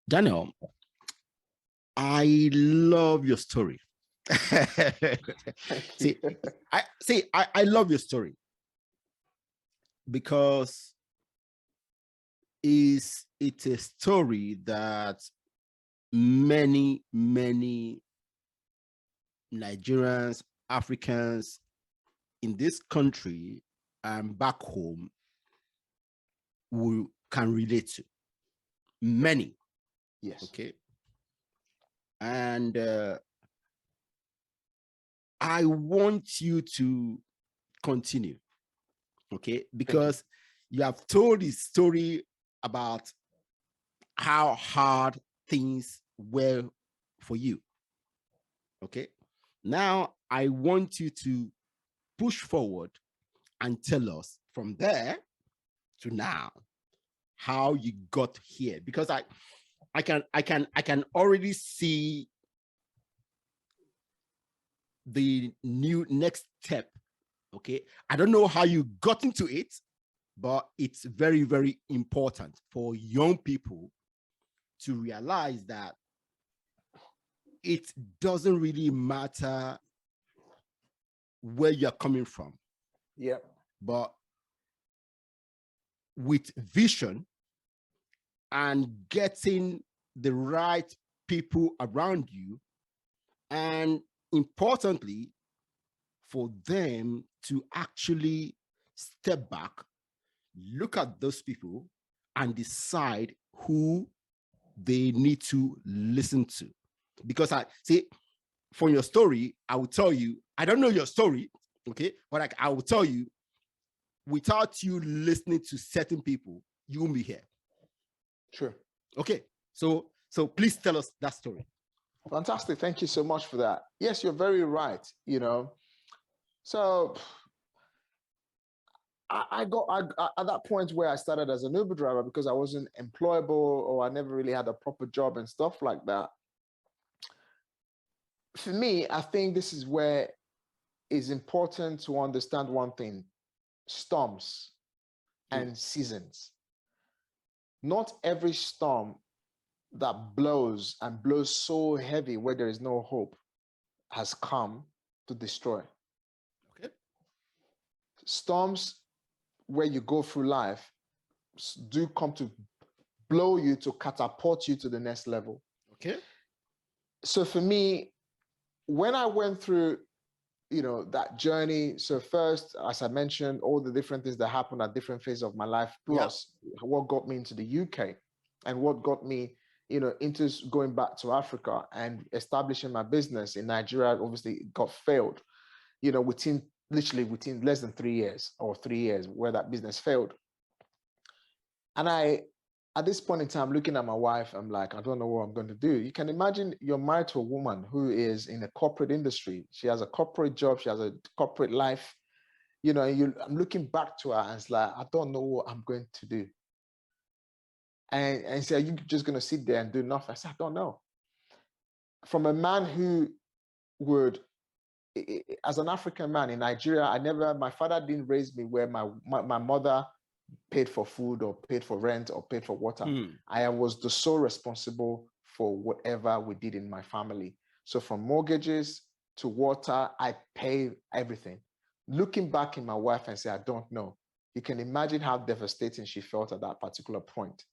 Daniel, I love your story. Thank you. I love your story because it's a story that many Nigerians, Africans in this country and back home can relate to. Many. Yes. Okay. And I want you to continue. Okay. Because you have told this story about how hard things were for you. Okay. Now I want you to push forward and tell us from there to now how you got here, because I can already see the new next step. Okay, I don't know how you got into it, but it's very, very important for young people to realize that it doesn't really matter where you're coming from. Yeah. But with vision and getting the right people around you, and importantly, for them to actually step back, look at those people and decide who they need to listen to. Because I see, from your story, I will tell you, I don't know your story, okay, but I will tell you, without you listening to certain people, you won't be here. Sure. Okay, so please tell us that story. Fantastic. Thank you so much for that. Yes, you're very right. So I got at that point where I started as an Uber driver because I wasn't employable or I never really had a proper job and stuff like that. For me, I think this is where it's important to understand one thing: storms and seasons. Not every storm that blows and blows so heavy where there is no hope has come to destroy. Okay. Storms where you go through life do come to blow you, to catapult you to the next level. Okay. So for me, when I went through, that journey, so first, as I mentioned, all the different things that happened at different phases of my life, plus what got me into the UK and what got me, into going back to Africa and establishing my business in Nigeria, obviously got failed, within less than 3 years or 3 years where that business failed. And at this point in time, looking at my wife, I'm like, I don't know what I'm going to do. You can imagine you're married to a woman who is in a corporate industry. She has a corporate job. She has a corporate life. I'm looking back to her and it's like, I don't know what I'm going to do. And say, are you just going to sit there and do nothing? I said, I don't know. From a man who would, as an African man in Nigeria, my father didn't raise me where my mother paid for food or paid for rent or paid for water. I was the sole responsible for whatever we did in my family. So from mortgages to water, I pay everything. Looking back in my wife and say, I don't know. You can imagine how devastating she felt at that particular point.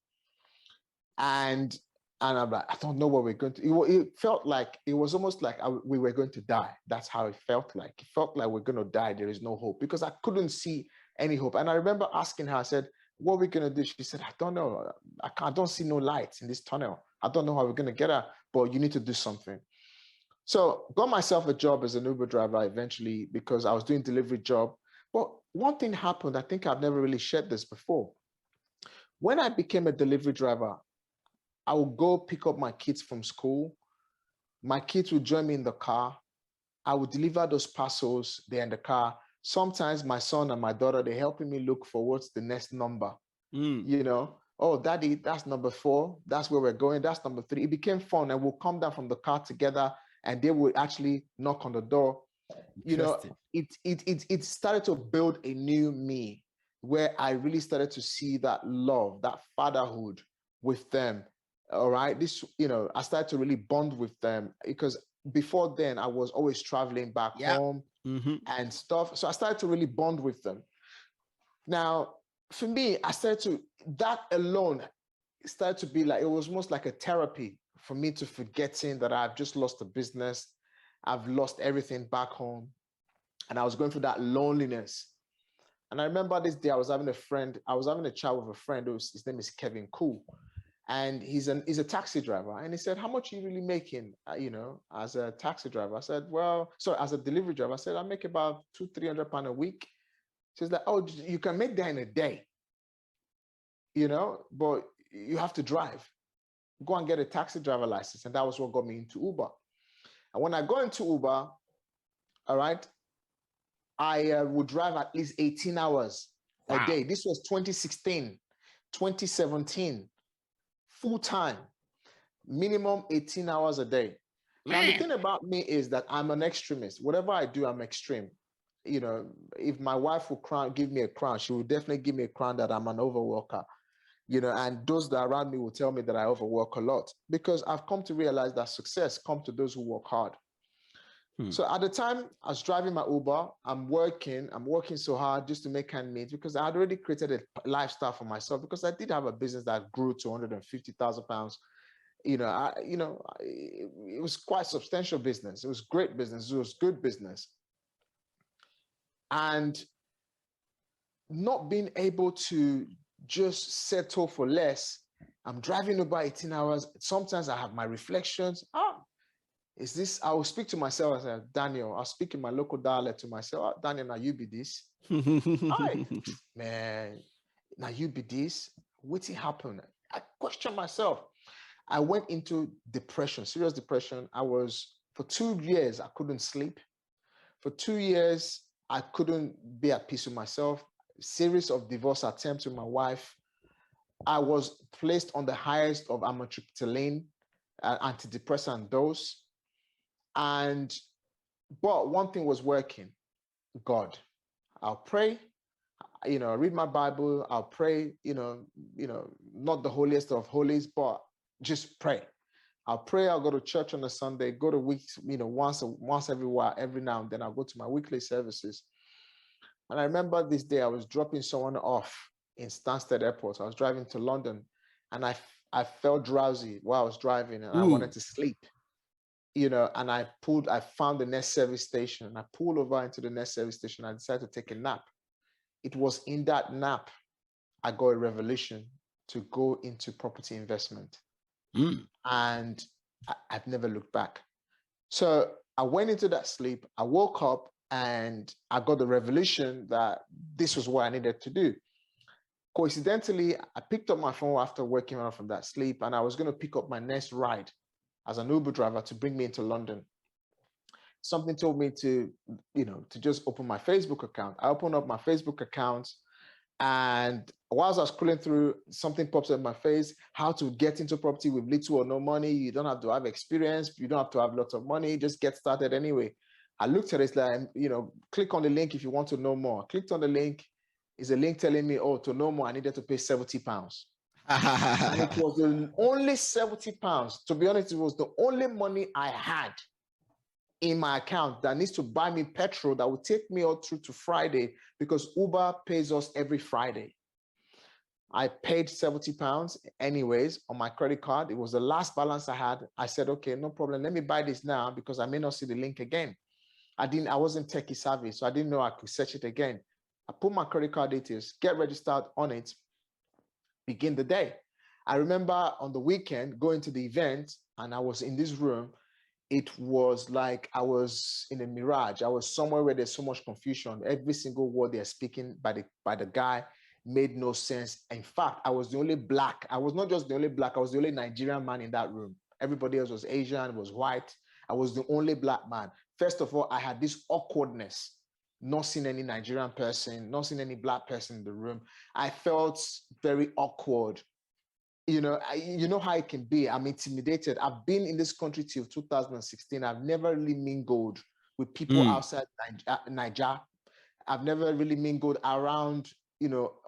And I'm like, I don't know what we're going to. It felt like, it was almost like we were going to die. That's how it felt like. It felt like we're going to die. There is no hope because I couldn't see any hope. And I remember asking her, I said, what are we going to do? She said, I don't know. I don't see no light in this tunnel. I don't know how we're going to get out, but you need to do something. So got myself a job as an Uber driver eventually because I was doing delivery job. But one thing happened, I think I've never really shared this before. When I became a delivery driver, I would go pick up my kids from school. My kids would join me in the car. I would deliver those parcels. They're in the car. Sometimes my son and my daughter, they're helping me look for what's the next number. Oh, daddy, that's number 4. That's where we're going. That's number 3. It became fun, and we'll come down from the car together, and they would actually knock on the door. It started to build a new me where I really started to see that love, that fatherhood with them. All right. This, I started to really bond with them because before then I was always traveling back Yeah. home Mm-hmm. and stuff. So I started to really bond with them. Now, for me, that alone started to be like, it was almost like a therapy for me to forgetting that I've just lost the business. I've lost everything back home. And I was going through that loneliness. And I remember this day I was having a chat with a friend his name is Kevin Cool. And he's a taxi driver. And he said, how much are you really making, as a taxi driver? I said, well, sorry, as a delivery driver. I said, I make about £200-300 a week. She's like, oh, you can make that in a day, but you have to drive. Go and get a taxi driver license. And that was what got me into Uber. And when I got into Uber, all right, I would drive at least 18 hours a Wow. day. This was 2016, 2017, full time, minimum 18 hours a day. Now, the Man. thing about me is that I'm an extremist. Whatever I do, I'm extreme. If my wife will give me a crown, she will definitely give me a crown that I'm an overworker. And those that are around me will tell me that I overwork a lot because I've come to realize that success comes to those who work hard. So at the time I was driving my Uber, I'm working so hard just to make ends meet because I had already created a lifestyle for myself because I did have a business that grew to £150,000. It was quite substantial business. It was great business. It was good business. And not being able to just settle for less. I'm driving about 18 hours. Sometimes I have my reflections. I will speak to myself as Daniel. I'll speak in my local dialect to myself. Daniel, now you be this. Hi, man. Now you be this. What's happened? I question myself. I went into depression, serious depression. For 2 years, I couldn't sleep. For 2 years, I couldn't be at peace with myself. Series of divorce attempts with my wife. I was placed on the highest of amitriptyline, antidepressant dose. But one thing was working, God. I'll pray, read my Bible, I'll pray, not the holiest of holies, but just pray. I'll pray, I'll go to church on a Sunday, go to weeks, once every while, every now and then I'll go to my weekly services. And I remember this day I was dropping someone off in Stansted Airport. I was driving to London and I felt drowsy while I was driving and I wanted to sleep. And I found the next service station and I pulled over into the next service station. I decided to take a nap. It was in that nap, I got a revelation to go into property investment. And I've never looked back. So I went into that sleep, I woke up and I got the revelation that this was what I needed to do. Coincidentally, I picked up my phone after waking up from that sleep and I was going to pick up my next ride as an Uber driver to bring me into London. Something told me to just open my Facebook account. I opened up my Facebook account and whilst I was scrolling through, something pops up in my face, how to get into property with little or no money. You don't have to have experience. You don't have to have lots of money. Just get started anyway. I looked at it, it's like, click on the link if you want to know more. I clicked on the link. It's a link telling me, to know more, I needed to pay £70. And it was the only £70. To be honest, it was the only money I had in my account that needs to buy me petrol that will take me all through to Friday because Uber pays us every Friday. I paid £70 anyways on my credit card. It was the last balance I had. I said, okay, no problem. Let me buy this now because I may not see the link again. I wasn't techie savvy, so I didn't know I could search it again. I put my credit card details, get registered on it, begin the day. I remember on the weekend going to the event and I was in this room. It was like I was in a mirage. I was somewhere where there's so much confusion. Every single word they're speaking by the guy made no sense. In fact, I was the only black. I was not just the only black. I was the only Nigerian man in that room. Everybody else was Asian, was white. I was the only black man. First of all, I had this awkwardness, not seeing any Nigerian person, not seeing any black person in the room. I felt very awkward. You know how it can be. I'm intimidated. I've been in this country till 2016. I've never really mingled with people outside Niger. I've never really mingled around,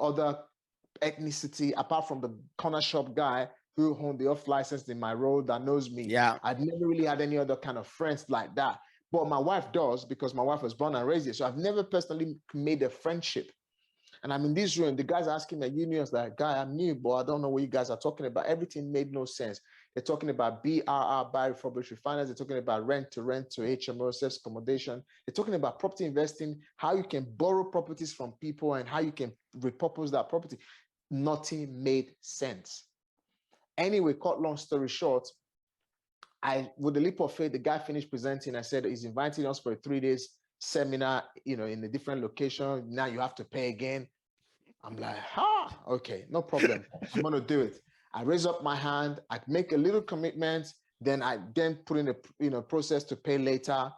other ethnicity apart from the corner shop guy who hold the off license in my role that knows me. Yeah. I've never really had any other kind of friends like that. But my wife does, because my wife was born and raised here. So I've never personally made a friendship. And I'm in this room, the guys are asking me, unions, like, guy, I'm new, but I don't know what you guys are talking about. Everything made no sense. They're talking about BRR, buy, refurbish, refinance. They're talking about rent to HMO, self-accommodation. They're talking about property investing, how you can borrow properties from people and how you can repurpose that property. Nothing made sense. Anyway, cut long story short, with a leap of faith, the guy finished presenting. I said, he's inviting us for a 3 days seminar, in a different location. Now you have to pay again. I'm like, okay, no problem. I'm going to do it. I raise up my hand. I make a little commitment. Then I put in a process to pay later.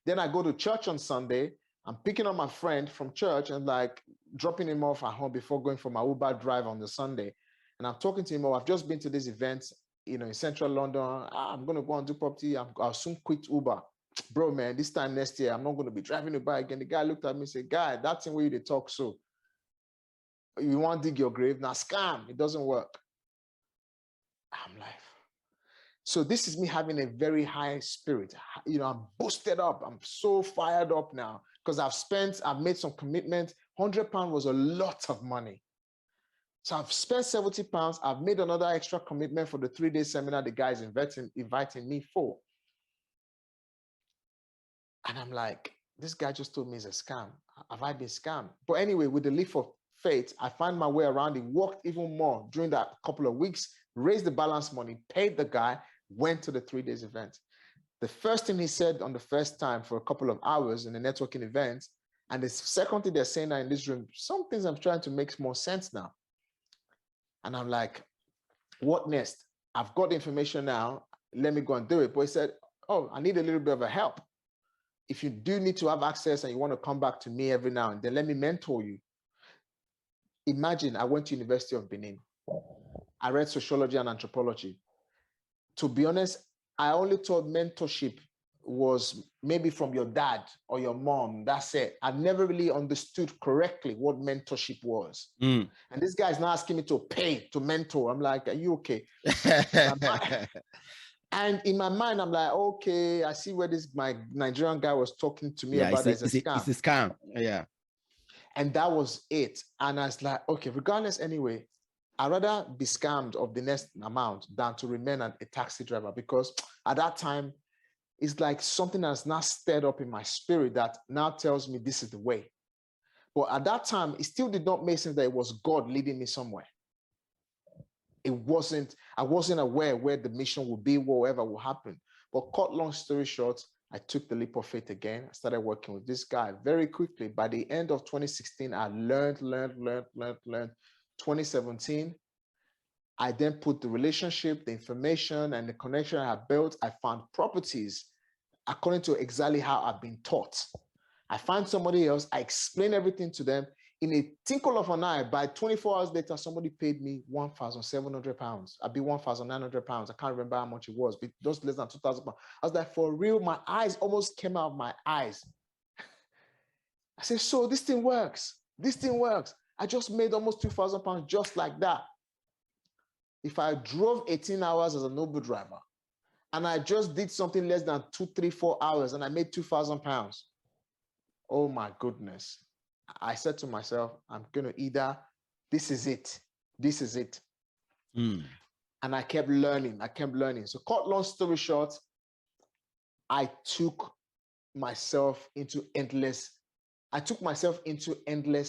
Then I go to church on Sunday. I'm picking up my friend from church and like dropping him off at home before going for my Uber drive on the Sunday. And I'm talking to him, I've just been to this event, in central London. I'm going to go and do property. I'll soon quit Uber. Bro, man, this time next year, I'm not going to be driving Uber again. The guy looked at me and said, guy, that thing where you talk so. You want to dig your grave? Now scam. It doesn't work. I'm like, so this is me having a very high spirit. I'm boosted up. I'm so fired up now because I've made some commitment. £100 was a lot of money. So I've spent £70. I've made another extra commitment for the 3-day seminar the guys inviting me for. And I'm like, this guy just told me it's a scam. Have I been scammed? But anyway, with the leap of faith, I find my way around it, worked even more during that couple of weeks, raised the balance money, paid the guy, went to the 3 days event. The first thing he said on the first time for a couple of hours in the networking event, and the second thing they're saying now in this room, some things I'm trying to make more sense now. And I'm like, what next? I've got the information now. Let me go and do it. But he said, oh, I need a little bit of a help. If you do need to have access and you want to come back to me every now and then, let me mentor you. Imagine I went to University of Benin. I read sociology and anthropology. To be honest, I only thought mentorship was maybe from your dad or your mom. That's it. I never really understood correctly what mentorship was. And this guy is now asking me to pay to mentor. I'm like, are you okay? And in my mind, I'm like, okay, I see where my Nigerian guy was talking to me about. It's a scam. It's a scam. Yeah. And that was it. And I was like, okay, regardless, anyway, I'd rather be scammed of the next amount than to remain a taxi driver, because at that time, it's like something that's now stirred up in my spirit that now tells me this is the way. But at that time, it still did not make sense that it was God leading me somewhere. I wasn't aware where the mission would be, whatever will happen. But cut long story short, I took the leap of faith again. I started working with this guy very quickly. By the end of 2016, I learned. 2017, I then put the relationship, the information, and the connection I had built. I found properties according to exactly how I've been taught. I find somebody else, I explain everything to them. In a tinkle of an eye, by 24 hours later, somebody paid me £1,700. I'd be £1,900. I can't remember how much it was, but just less than £2,000. I was like, for real, my eyes almost came out of my eyes. I said, so this thing works. This thing works. I just made almost £2,000 just like that. If I drove 18 hours as an Uber driver, and I just did something less than 2, 3, 4 hours, and I made £2,000. Oh my goodness. I said to myself, I'm going to either, this is it. And I kept learning. So cut long story short, I took myself into endless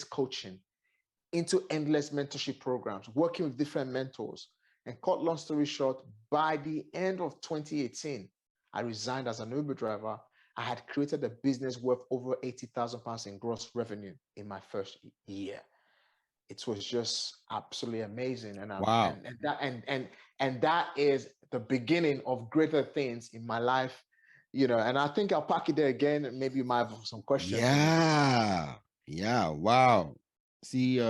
coaching, into endless mentorship programs, working with different mentors. And cut long story short, by the end of 2018, I resigned as an Uber driver. I had created a business worth over £80,000 in gross revenue in my first year. It was just absolutely amazing. And wow. And that is the beginning of greater things in my life, and I think I'll pack it there again. And maybe you might have some questions. Yeah. Wow. See,